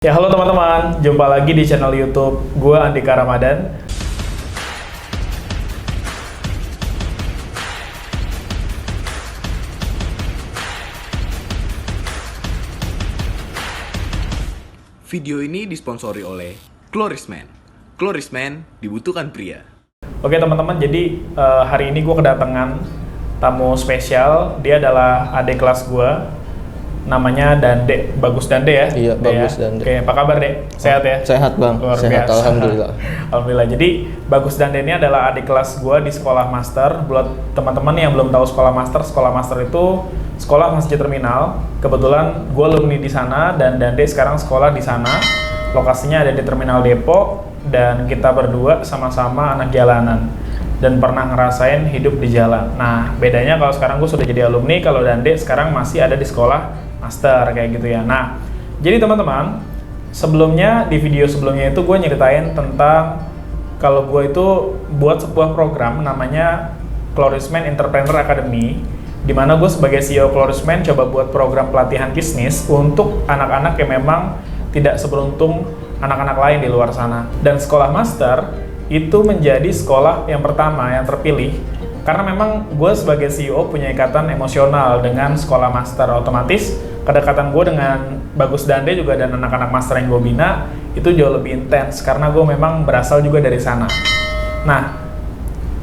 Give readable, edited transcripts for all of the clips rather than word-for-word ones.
Ya halo teman-teman, jumpa lagi di channel YouTube gue Andika Ramadan. Video ini disponsori oleh Klorisman. Klorisman dibutuhkan pria. Oke teman-teman, jadi hari ini gue kedatangan tamu spesial. Dia adalah adik kelas gue, namanya Dande, Bagus Dande ya? Iya, Bagus Dande. Oke, apa kabar Dek? Sehat ya? Sehat bang, Luar sehat biasa. alhamdulillah. Alhamdulillah. Jadi Bagus Dande ini adalah adik kelas gue di sekolah master. Buat teman-teman yang belum tahu sekolah master itu sekolah Masjid Terminal. Kebetulan gue alumni di sana dan Dande sekarang sekolah di sana. Lokasinya ada di Terminal Depok dan kita berdua sama-sama anak jalanan dan pernah ngerasain hidup di jalan. Nah, bedanya kalau sekarang gue sudah jadi alumni, kalau Dande sekarang masih ada di sekolah master kayak gitu ya. Nah, jadi teman-teman, sebelumnya di video sebelumnya itu gue nyeritain tentang kalau gue itu buat sebuah program namanya Klorisman Entrepreneur Academy, di mana gue sebagai CEO Klorisman coba buat program pelatihan bisnis untuk anak-anak yang memang tidak seberuntung anak-anak lain di luar sana. Dan sekolah master itu menjadi sekolah yang pertama yang terpilih karena memang gue sebagai CEO punya ikatan emosional dengan sekolah master. Otomatis kedekatan gue dengan Bagus Dande juga dan anak-anak master yang gue bina itu jauh lebih intens karena gue memang berasal juga dari sana. Nah,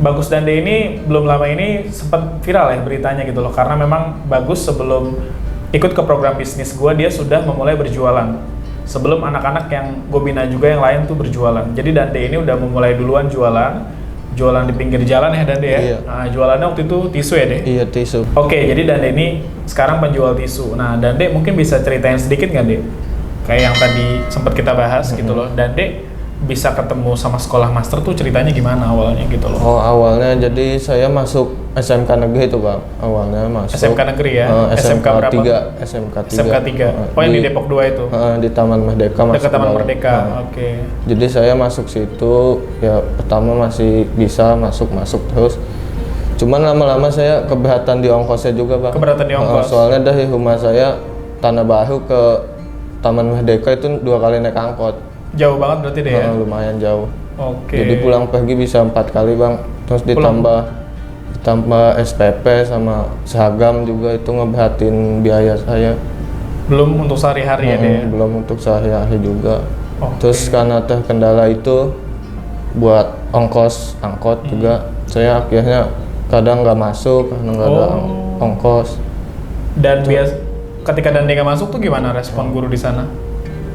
Bagus Dande ini belum lama ini sempat viral ya beritanya gitu loh, karena memang Bagus sebelum ikut ke program bisnis gue, dia sudah memulai berjualan sebelum anak-anak yang gue bina juga yang lain tuh berjualan. Jadi Dande ini udah memulai duluan jualan di pinggir jalan ya Dande ya? Iya. Nah, jualannya waktu itu tisu ya Dek? Iya, tisu. Oke, jadi Dande ini sekarang penjual tisu. Nah, Dande mungkin bisa ceritain sedikit nggak Dek? Kayak yang tadi sempat kita bahas gitu loh. Dande bisa ketemu sama sekolah master tuh ceritanya gimana awalnya gitu loh? Oh, awalnya jadi saya masuk SMK negeri itu bang. Awalnya masuk SMK negeri ya? SMK berapa? 3, SMK 3. SMK 3. Oh, yang di Depok 2 itu? Di Taman Merdeka. Dekat Taman dalam. Merdeka, oke. Jadi saya masuk situ, ya pertama masih bisa masuk terus. Cuman lama-lama saya keberatan di ongkosnya juga bang. Keberatan di ongkos? Soalnya dari rumah saya Tanah Baru ke Taman Merdeka itu 2 kali naik angkot. Jauh banget berarti deh ya? Lumayan jauh. Oke. Jadi pulang pergi bisa 4 kali bang. Terus ditambah SPP sama seragam juga itu ngebehatin biaya saya. Belum untuk sehari-hari ya deh ya? Belum untuk sehari-hari juga. Oke. Terus karena terkendala itu buat ongkos angkot juga, saya akhirnya kadang nggak masuk karena nggak ada ongkos. Dan ketika Dande nggak masuk tuh gimana respon guru di sana?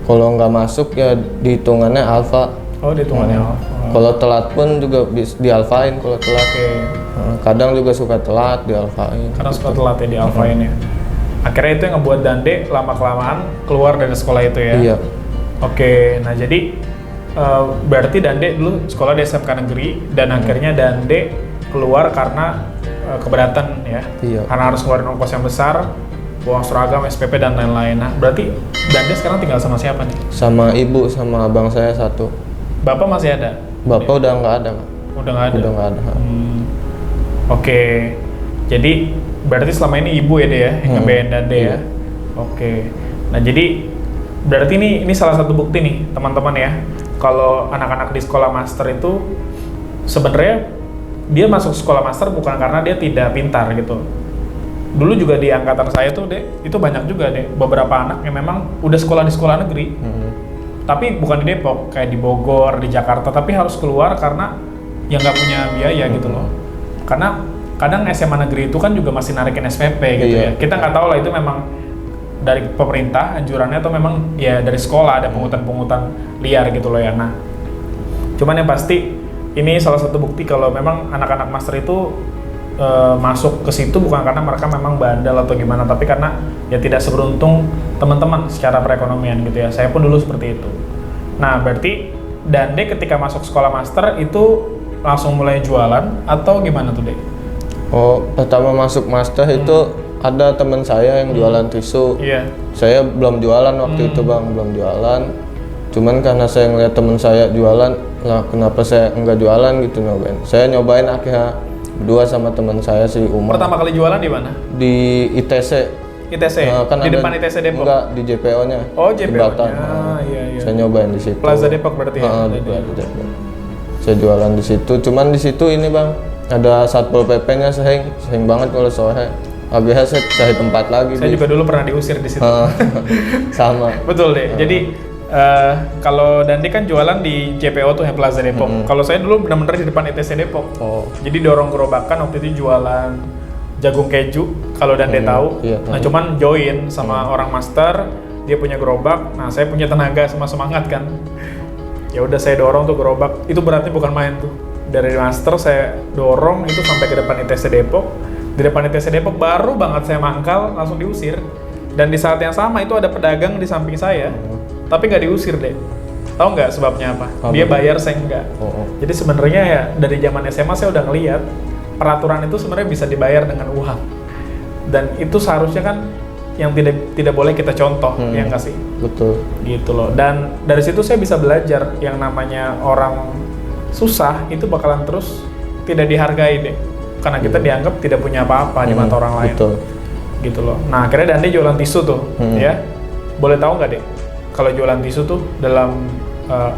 Kalau nggak masuk ya dihitungannya alfa. Oh, dihitungannya alfa. Kalau telat pun juga dialfain kalau telat. Oke. Kadang juga suka telat dialfain. Karena suka telat ya dialfain ya. Akhirnya itu yang ngebuat Dande lama-kelamaan keluar dari sekolah itu ya? Iya. Oke, nah jadi berarti Dande dulu sekolah di SMK negeri dan akhirnya Dande keluar karena keberatan ya? Iya. Karena harus keluarin ongkos yang besar, uang seragam, SPP dan lain-lain. Nah, berarti Dande sekarang tinggal sama siapa nih? Sama ibu sama abang saya satu. Bapak masih ada? Bapak udah nggak ada Kak. Udah nggak ada? Udah nggak ada. Oke, jadi berarti selama ini ibu ya deh ya yang ngebiayain Dande ya? Iya. Oke, nah jadi berarti ini salah satu bukti nih teman-teman ya, kalau anak-anak di sekolah master itu sebenarnya dia masuk sekolah master bukan karena dia tidak pintar gitu. Dulu juga di angkatan saya tuh Dek, itu banyak juga deh beberapa anak yang memang udah sekolah di sekolah negeri, tapi bukan di Depok, kayak di Bogor, di Jakarta, tapi harus keluar karena yang nggak punya biaya gitu loh. Karena kadang SMA negeri itu kan juga masih narikin SPP gitu ya. Kita nggak tahu lah itu memang dari pemerintah anjurannya atau memang ya dari sekolah ada pungutan-pungutan liar gitu loh ya. Nah, cuman yang pasti ini salah satu bukti kalau memang anak-anak master itu masuk ke situ bukan karena mereka memang bandel atau gimana, tapi karena ya tidak seberuntung teman-teman secara perekonomian gitu ya. Saya pun dulu seperti itu. Nah, berarti Dande ketika masuk sekolah master itu langsung mulai jualan atau gimana tuh Dek? Oh, pertama masuk master itu ada teman saya yang jualan tisu. Iya. Saya belum jualan waktu itu bang, belum jualan. Cuman karena saya ngeliat teman saya jualan, lah kenapa saya nggak jualan gitu nyobain. Saya nyobain akhirnya berdua sama teman saya si Umar. Pertama kali jualan di mana? Di ITC. ITC? Kan Di ada- depan ITC Depok? Enggak, di JPO-nya. Oh, JPO-nya. Jembatan. Iya. Saya nyobain di situ. Plaza Depok berarti ya? Di Plaza Depok. Saya jualan di situ. Cuman di situ ini bang, ada Satpol PP-nya sehing banget kalau sore. Habisnya saya cari tempat lagi. Saya juga dulu pernah diusir di situ. Sama. Betul deh. Jadi kalau Dandi kan jualan di JPO tuh yang Plaza Depok. Kalau saya dulu benar-benar di depan ITC Depok. Oh. Jadi dorong gerobakan waktu itu jualan jagung keju. Kalau Dandi tahu. Iya. Nah cuman join sama orang master. Dia punya gerobak. Nah saya punya tenaga sama semangat kan. Ya udah saya dorong tuh gerobak. Itu berarti bukan main tuh. Dari master saya dorong itu sampai ke depan ITC Depok. Di depan ITC Depok baru banget saya mangkal langsung diusir. Dan di saat yang sama itu ada pedagang di samping saya. Tapi nggak diusir deh. Tahu nggak sebabnya apa? Dia bayar, saya enggak. Jadi sebenarnya ya dari zaman SMA saya udah ngeliat peraturan itu sebenarnya bisa dibayar dengan uang. Dan itu seharusnya kan yang tidak boleh kita contoh, ya nggak sih? Betul. Gitu loh. Dan dari situ saya bisa belajar yang namanya orang susah itu bakalan terus tidak dihargai deh. Karena kita dianggap tidak punya apa-apa di mata orang lain. Betul. Gitu loh. Nah akhirnya Dandi jualan tisu tuh, ya. Boleh tahu nggak deh? Kalau jualan tisu tuh dalam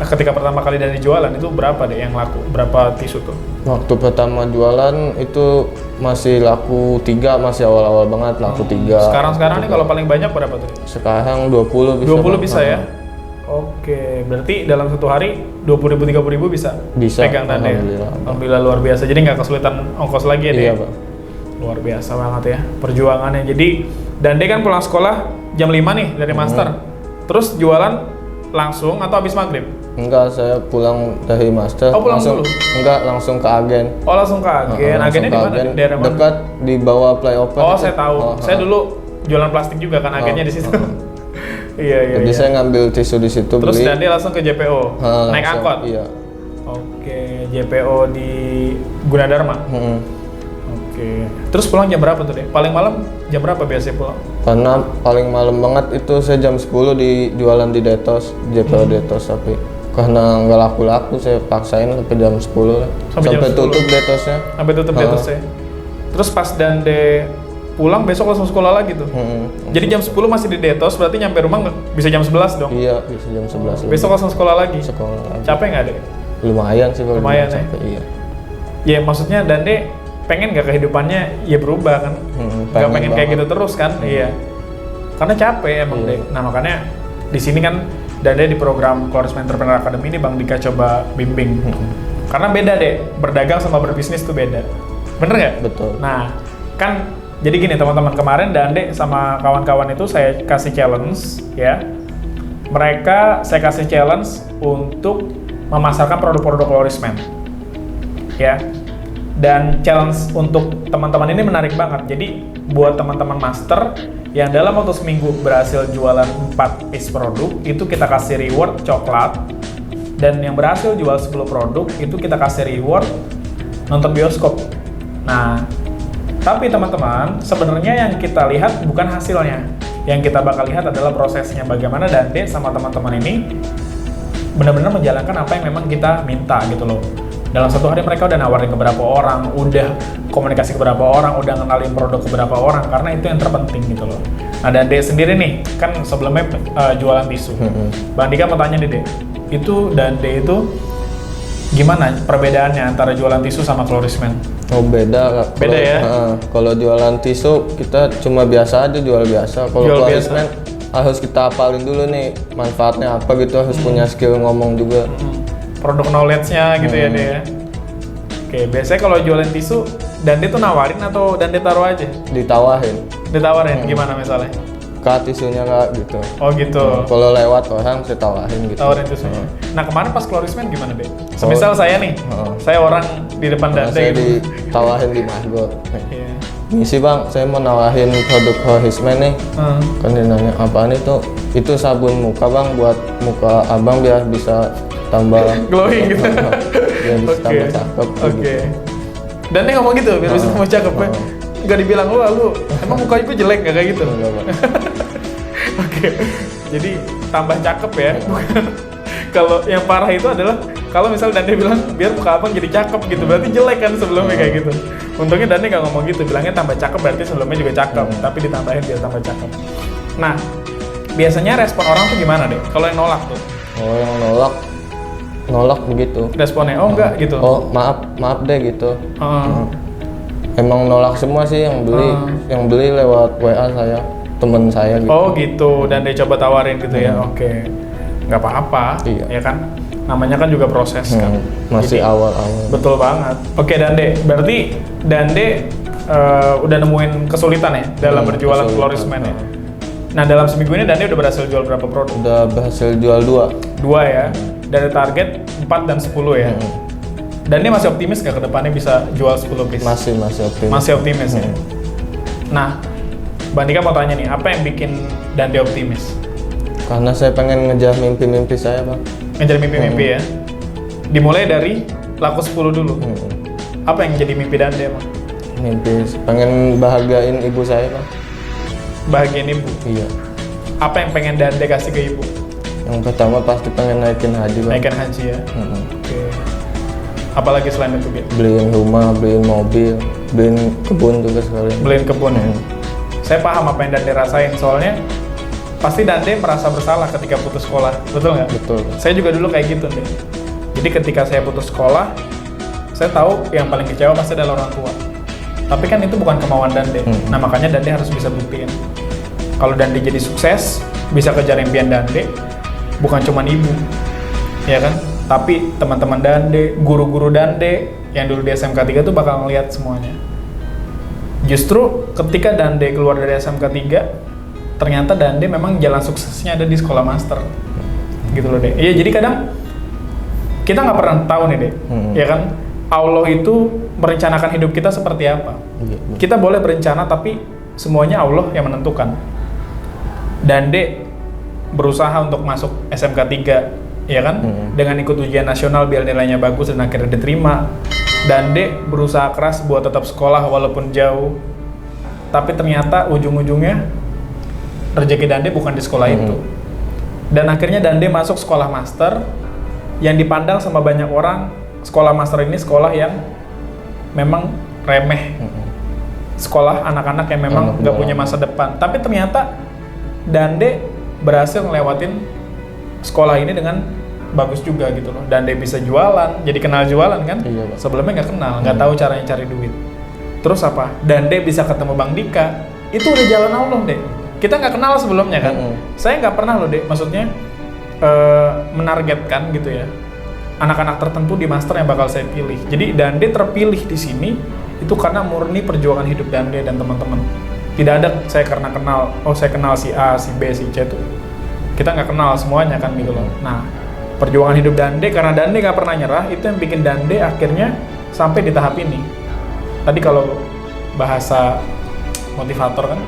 ketika pertama kali Dandi jualan itu berapa deh yang laku? Berapa tisu tuh? Waktu pertama jualan itu masih laku 3, masih awal-awal banget laku 3. Sekarang nih kalau paling banyak berapa tuh? Sekarang 20 bisa. 20 bisa ya? Oke, berarti dalam satu hari 20.000 30.000 bisa? Bisa, Pegang Dandi ya? alhamdulillah. Alhamdulillah luar biasa. Jadi nggak kesulitan ongkos lagi ya deh? Iya, Pak. Luar biasa banget ya perjuangannya. Jadi Dandi kan pulang sekolah jam 5 nih dari master. Terus jualan langsung atau habis maghrib? Enggak, saya pulang dari master. Oh, pulang langsung, dulu? Enggak, langsung ke agen. Oh langsung ke agen. Langsung Agennya ke di mana? agen, Di daerah mana? dekat di bawah flyover. Oh itu. saya tahu. Saya dulu jualan plastik juga kan agennya di situ. Iya. Jadi saya ngambil tisu di situ. Terus beli. Dandi langsung ke JPO. Naik Langsung, angkot. Iya. Oke, JPO di Gunadarma. Mm-mm. Oke. Terus pulang jam berapa tuh deh? Paling malam jam berapa biasanya pulang? Karena paling malam banget itu saya jam 10 di jualan di Detos, JPO Detos, tapi karena nggak laku-laku saya paksain sampai jam 10 lah. Sampai jam 10. Tutup Detosnya. Sampai tutup Detosnya. Terus pas Dande pulang besok langsung sekolah lagi tuh. Jadi jam 10 masih di Detos, berarti nyampe rumah bisa jam 11 dong. Iya, bisa jam 11. Besok langsung sekolah lagi. sekolah lagi. Capek nggak deh? Lumayan sih kalau Lumayan dibilang ya? capek, iya. Ya maksudnya Dande pengen nggak kehidupannya ya berubah kan? Nggak pengen kayak banget. gitu terus kan? Iya. Karena capek emang deh. Nah makanya di sini kan Dande di program Florisman Entrepreneur Academy ini Bang Dika coba bimbing. Karena beda deh, berdagang sama berbisnis tuh beda. Bener nggak? Betul. Nah kan jadi gini teman-teman, kemarin Dande sama kawan-kawan itu saya kasih challenge ya. Mereka saya kasih challenge untuk memasarkan produk-produk Florisman. Ya. Dan challenge untuk teman-teman ini menarik banget. Jadi buat teman-teman master yang dalam waktu seminggu berhasil jualan 4 piece produk, itu kita kasih reward coklat. Dan yang berhasil jual 10 produk, itu kita kasih reward nonton bioskop. Nah, tapi teman-teman, sebenarnya yang kita lihat bukan hasilnya. Yang kita bakal lihat adalah prosesnya, bagaimana Dande sama teman-teman ini benar-benar menjalankan apa yang memang kita minta gitu loh. Dalam satu hari mereka udah nawarin ke beberapa orang, udah komunikasi ke beberapa orang, udah ngenalin produk ke beberapa orang, karena itu yang terpenting gitu loh. Nah Dande sendiri nih, kan sebelumnya jualan tisu. Bang Dika mau tanya nih Dek, itu Dande itu gimana perbedaannya antara jualan tisu sama Florisman? Oh beda. Beda ya? Kalau jualan tisu kita cuma biasa aja, jual biasa. Kalau Jual Florisman harus kita hafalin dulu nih manfaatnya apa gitu, harus punya skill ngomong juga. Produk knowledge-nya gitu ya deh ya. Oke, biasanya kalau jualan tisu, Dande tuh nawarin atau Dande taruh aja? Ditawarin. Ditawarin, gimana misalnya? Kak tisunya nggak gitu. Oh gitu. Kalau lewat orang saya tawarin gitu. Tawarin tisunya. Nah kemarin pas Florisman gimana deh? Semisal saya nih, saya orang di depan Dande Saya gitu. ditawarin di Margo. Iya. Misi bang, saya mau nawarin produk Florisman nih. Kan dia nanya apaan itu? Itu sabun muka bang, buat muka abang biar bisa tambah Glowing gitu. biar bisa tambah cakep. Oke. Gitu. Dan dia ngomong gitu biar bisa tambah cakep ya. Nggak dibilang lu emang muka gue jelek nggak kayak gitu. Enggak, Bang. Oke. Jadi tambah cakep ya. Bukan. Kalau yang parah itu adalah kalau misal Dande bilang biar muka abang jadi cakep gitu, berarti jelek kan sebelumnya kayak gitu. Untungnya Dande nggak ngomong gitu, bilangnya tambah cakep berarti sebelumnya juga cakep, tapi ditambahin biar tambah cakep. Nah, biasanya respon orang tuh gimana deh? Kalau yang nolak tuh? Oh, yang nolak begitu. Responnya, oh enggak gitu? Oh, maaf deh gitu. Emang nolak semua sih yang beli lewat WA saya, temen saya gitu. Oh gitu, dan dia coba tawarin gitu ya, oke. Nggak apa-apa, Iya. ya kan? Namanya kan juga proses kan. Masih Jadi, awal-awal. Betul banget. Oke Dande, berarti Dande udah nemuin kesulitan ya dalam berjualan kesulitan. Florisman ya? Nah dalam seminggu ini Dande udah berhasil jual berapa produk? Udah berhasil jual 2. 2 ya, dari target 4 dan 10 ya? Dande masih optimis nggak ke depannya bisa jual 10 piece? Masih optimis. Masih optimis ya? Nah, Bang Dika mau tanya nih, apa yang bikin Dande optimis? Karena saya pengen ngejar mimpi-mimpi saya, Bang. Ngejar mimpi-mimpi ya? Dimulai dari laku 10 dulu? Apa yang jadi mimpi Dande emang? Mimpi pengen bahagiain ibu saya, Bang. Bahagian ibu? Iya. Apa yang pengen Dande kasih ke ibu? Yang pertama pasti pengen naikin haji, Bang. Naikin haji ya? Oke. Apalagi selain itu, Bit? Beliin rumah, beliin mobil, beliin kebun juga sekalian. Beliin kebun ya? Saya paham apa yang Dande rasain, soalnya pasti Dande merasa bersalah ketika putus sekolah, betul nggak? Betul. Saya juga dulu kayak gitu deh. Jadi ketika saya putus sekolah, saya tahu yang paling kecewa pasti adalah orang tua. Tapi kan itu bukan kemauan Dande. Nah makanya Dande harus bisa buktiin. Kalau Dande jadi sukses, bisa kejar impian Dande, bukan cuma ibu, ya kan? Tapi teman-teman Dande, guru-guru Dande yang dulu di SMK 3 tuh bakal ngeliat semuanya. Justru ketika Dande keluar dari SMK 3, ternyata Dande memang jalan suksesnya ada di sekolah master. Gitu loh, Dek. Iya, jadi kadang kita nggak pernah tahu nih, Dek. Ya kan? Allah itu merencanakan hidup kita seperti apa. Kita boleh berencana, tapi semuanya Allah yang menentukan. Dande berusaha untuk masuk SMK 3, ya kan? Dengan ikut ujian nasional biar nilainya bagus dan akhirnya diterima. Dande berusaha keras buat tetap sekolah walaupun jauh. Tapi ternyata ujung-ujungnya rezeki Dande bukan di sekolah itu. Dan akhirnya Dande masuk sekolah master yang dipandang sama banyak orang, sekolah master ini sekolah yang memang remeh. Sekolah anak-anak yang memang nggak punya masa depan. Tapi ternyata Dande berhasil ngelewatin sekolah ini dengan bagus juga gitu loh. Dande bisa jualan, jadi kenal jualan kan? Iya, Pak. Sebelumnya nggak kenal, nggak tahu caranya cari duit. Terus apa? Dande bisa ketemu Bang Dika, itu udah jalan Allah, Dek. Kita nggak kenal sebelumnya kan? Saya nggak pernah loh, Dek, maksudnya menargetkan gitu ya anak-anak tertentu di master yang bakal saya pilih. Jadi Dande terpilih di sini itu karena murni perjuangan hidup Dande dan teman-teman. Tidak ada saya karena kenal, oh saya kenal si A, si B, si C tuh. Kita nggak kenal semuanya kan gitu loh. Nah, perjuangan hidup Dande karena Dande nggak pernah nyerah, itu yang bikin Dande akhirnya sampai di tahap ini. Tadi kalau bahasa motivator kan,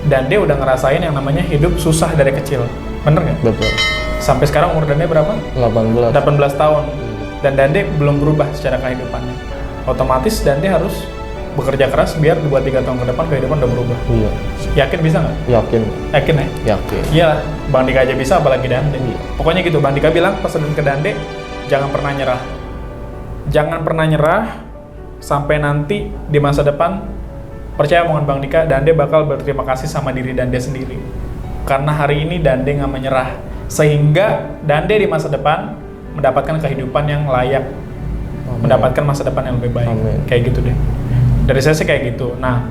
Dande udah ngerasain yang namanya hidup susah dari kecil, bener nggak? Betul. Sampai sekarang umur Dande berapa? 18. 18 tahun. Dan Dande belum berubah secara kehidupannya. Otomatis Dande harus bekerja keras biar 2-3 tahun ke depan kehidupan udah berubah. Iya. Yakin bisa nggak? Yakin. Yakin ya? Yakin. Iya, Bang Dika aja bisa, apalagi Dande. Pokoknya gitu, Bang Dika bilang pesan ke Dande, jangan pernah nyerah. Jangan pernah nyerah sampai nanti di masa depan, percaya omongan Bang Dika, Dande bakal berterima kasih sama diri Dande sendiri. Karena hari ini Dande nggak menyerah. Sehingga Dande di masa depan mendapatkan kehidupan yang layak. Mendapatkan masa depan yang lebih baik. Kayak gitu deh. Dari saya sih kayak gitu. Nah,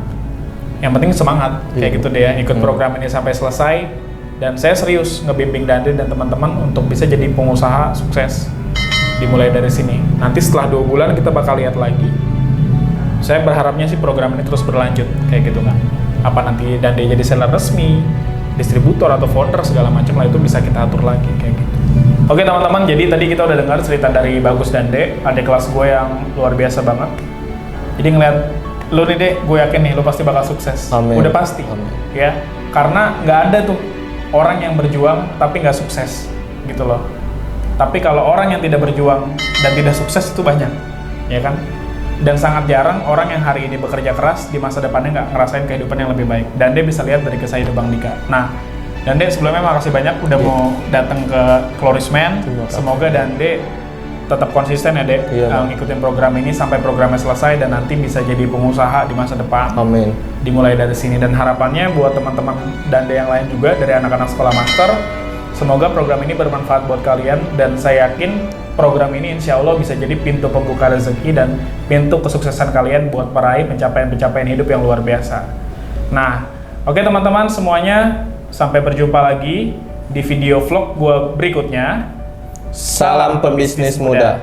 yang penting semangat kayak gitu deh ya, ikut program ini sampai selesai. Dan saya serius ngebimbing Dande dan teman-teman untuk bisa jadi pengusaha sukses. Dimulai dari sini. Nanti setelah 2 bulan kita bakal lihat lagi. Saya berharapnya sih program ini terus berlanjut kayak gitu kan. Apa nanti Dande jadi seller resmi, distributor atau founder segala macam lah, itu bisa kita atur lagi kayak gitu. Oke teman-teman, jadi tadi kita udah dengar cerita dari Bagus Dande, adik kelas gue yang luar biasa banget. Jadi ngeliat lu nih, Dek, gue yakin nih lu pasti bakal sukses. Amin. Udah pasti. Amin. Ya, karena nggak ada tuh orang yang berjuang tapi nggak sukses gitu loh. Tapi kalau orang yang tidak berjuang dan tidak sukses itu banyak, ya kan? Dan sangat jarang orang yang hari ini bekerja keras di masa depannya nggak ngerasain kehidupan yang lebih baik. Dan dia bisa lihat dari kisah hidup Bang Dika. Nah, Dande sebelumnya makasih banyak udah mau datang ke Klorisman. Terima kasih. Semoga Dande tetap konsisten ya Dek, Iya, Bang. ngikutin program ini sampai programnya selesai dan nanti bisa jadi pengusaha di masa depan. Amin. Dimulai dari sini, dan harapannya buat teman-teman Dande yang lain juga dari anak-anak sekolah master, semoga program ini bermanfaat buat kalian, dan saya yakin program ini insya Allah bisa jadi pintu pembuka rezeki dan pintu kesuksesan kalian buat meraih pencapaian-pencapaian hidup yang luar biasa. Nah, oke teman-teman semuanya, sampai berjumpa lagi di video vlog gua berikutnya. Salam pembisnis muda.